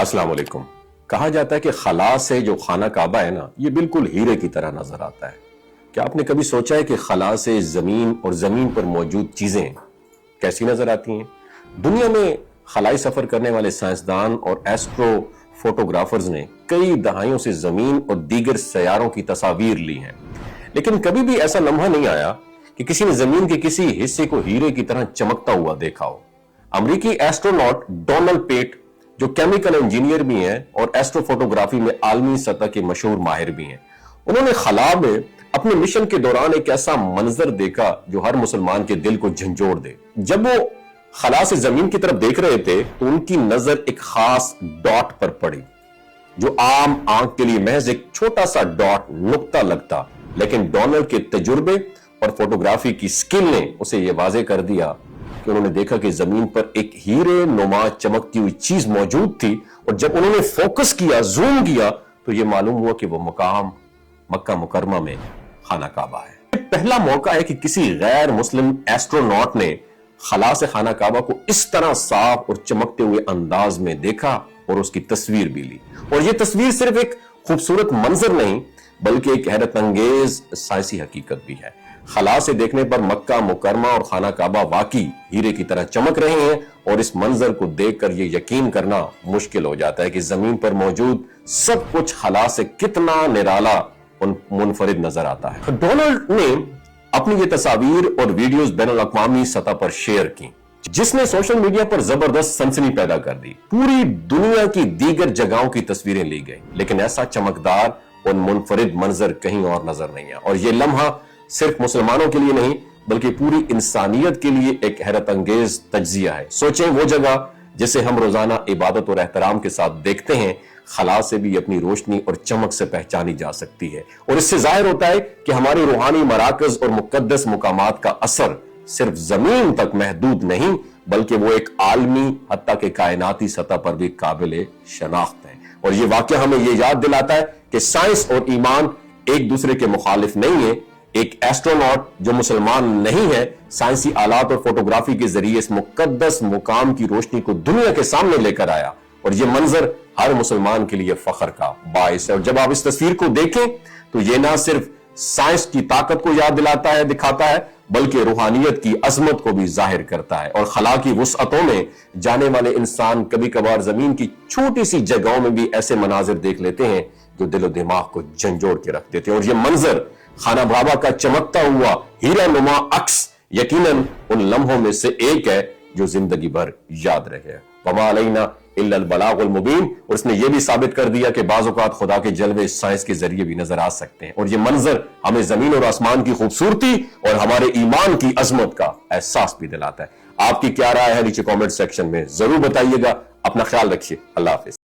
السلام علیکم۔ کہا جاتا ہے کہ خلا سے جو خانہ کعبہ ہے نا، یہ بالکل ہیرے کی طرح نظر آتا ہے۔ کیا آپ نے کبھی سوچا ہے کہ خلا سے زمین اور زمین پر موجود چیزیں کیسی نظر آتی ہیں؟ دنیا میں خلائی سفر کرنے والے سائنسدان اور ایسٹرو فوٹوگرافرز نے کئی دہائیوں سے زمین اور دیگر سیاروں کی تصاویر لی ہیں، لیکن کبھی بھی ایسا لمحہ نہیں آیا کہ کسی نے زمین کے کسی حصے کو ہیرے کی طرح چمکتا ہوا دیکھا ہو۔ امریکی ایسٹروناٹ ڈونلڈ پیٹ، جو کیمیکل انجینئر بھی ہیں اور ایسٹرو فوٹوگرافی میں عالمی سطح کے مشہور ماہر بھی ہیں، انہوں نے خلا میں اپنے مشن کے دوران ایک ایسا منظر دیکھا جو ہر مسلمان کے دل کو جھنجھوڑ دے۔ جب وہ خلا سے زمین کی طرف دیکھ رہے تھے تو ان کی نظر ایک خاص ڈاٹ پر پڑی، جو عام آنکھ کے لیے محض ایک چھوٹا سا ڈاٹ نقطہ لگتا، لیکن ڈونلڈ کے تجربے اور فوٹوگرافی کی سکل نے اسے یہ واضح کر دیا کہ انہوں نے دیکھا کہ زمین پر ایک ہیرے نما چمکتی ہوئی چیز موجود تھی، اور جب انہوں نے فوکس کیا، زوم کیا، تو یہ معلوم ہوا کہ وہ مقام مکہ مکرمہ میں خانہ کعبہ ہے۔ یہ پہلا موقع ہے کہ کسی غیر مسلم ایسٹروناٹ نے خلا سے خانہ کعبہ کو اس طرح صاف اور چمکتے ہوئے انداز میں دیکھا اور اس کی تصویر بھی لی۔ اور یہ تصویر صرف ایک خوبصورت منظر نہیں بلکہ ایک حیرت انگیز سائنسی حقیقت بھی ہے۔ خلا سے دیکھنے پر مکہ مکرمہ اور خانہ کعبہ واقعی ہیرے کی طرح چمک رہے ہیں، اور اس منظر کو دیکھ کر یہ یقین کرنا مشکل ہو جاتا ہے کہ زمین پر موجود سب کچھ خلا سے کتنا نرالا اور منفرد نظر آتا ہے۔ ڈونلڈ نے اپنی یہ تصاویر اور ویڈیوز بین الاقوامی سطح پر شیئر کی، جس نے سوشل میڈیا پر زبردست سنسنی پیدا کر دی۔ پوری دنیا کی دیگر جگہوں کی تصویریں لی گئی، لیکن ایسا چمکدار اور منفرد منظر کہیں اور نظر نہیں ہے۔ اور یہ لمحہ صرف مسلمانوں کے لیے نہیں بلکہ پوری انسانیت کے لیے ایک حیرت انگیز تجزیہ ہے۔ سوچیں، وہ جگہ جسے ہم روزانہ عبادت اور احترام کے ساتھ دیکھتے ہیں، خلا سے بھی اپنی روشنی اور چمک سے پہچانی جا سکتی ہے، اور اس سے ظاہر ہوتا ہے کہ ہماری روحانی مراکز اور مقدس مقامات کا اثر صرف زمین تک محدود نہیں بلکہ وہ ایک عالمی حتیٰ کہ کائناتی سطح پر بھی قابل شناخت ہے۔ اور یہ واقعہ ہمیں یہ یاد دلاتا ہے کہ سائنس اور ایمان ایک دوسرے کے مخالف نہیں ہے۔ ایک ایسٹروناٹ جو مسلمان نہیں ہے، سائنسی آلات اور فوٹوگرافی کے ذریعے اس مقدس مقام کی روشنی کو دنیا کے سامنے لے کر آیا، اور یہ منظر ہر مسلمان کے لیے فخر کا باعث ہے۔ اور جب آپ اس تصویر کو دیکھیں تو یہ نہ صرف سائنس کی طاقت کو یاد دلاتا ہے، دکھاتا ہے، بلکہ روحانیت کی عظمت کو بھی ظاہر کرتا ہے۔ اور خلا کی وسعتوں میں جانے والے انسان کبھی کبھار زمین کی چھوٹی سی جگہوں میں بھی ایسے مناظر دیکھ لیتے ہیں جو دل و دماغ کو جھنجھوڑ کے رکھ دیتے ہیں، اور یہ منظر خانہ کعبہ کا چمکتا ہوا ہیرا نما عکس یقیناً ان لمحوں میں سے ایک ہے جو زندگی بھر یاد رہے۔ وما علینا الا البلاغ المبین۔ اور اس نے یہ بھی ثابت کر دیا کہ بعض اوقات خدا کے جلوے سائنس کے ذریعے بھی نظر آ سکتے ہیں، اور یہ منظر ہمیں زمین اور آسمان کی خوبصورتی اور ہمارے ایمان کی عظمت کا احساس بھی دلاتا ہے۔ آپ کی کیا رائے ہے نیچے کامنٹ سیکشن میں ضرور بتائیے گا۔ اپنا خیال رکھیے۔ اللہ حافظ۔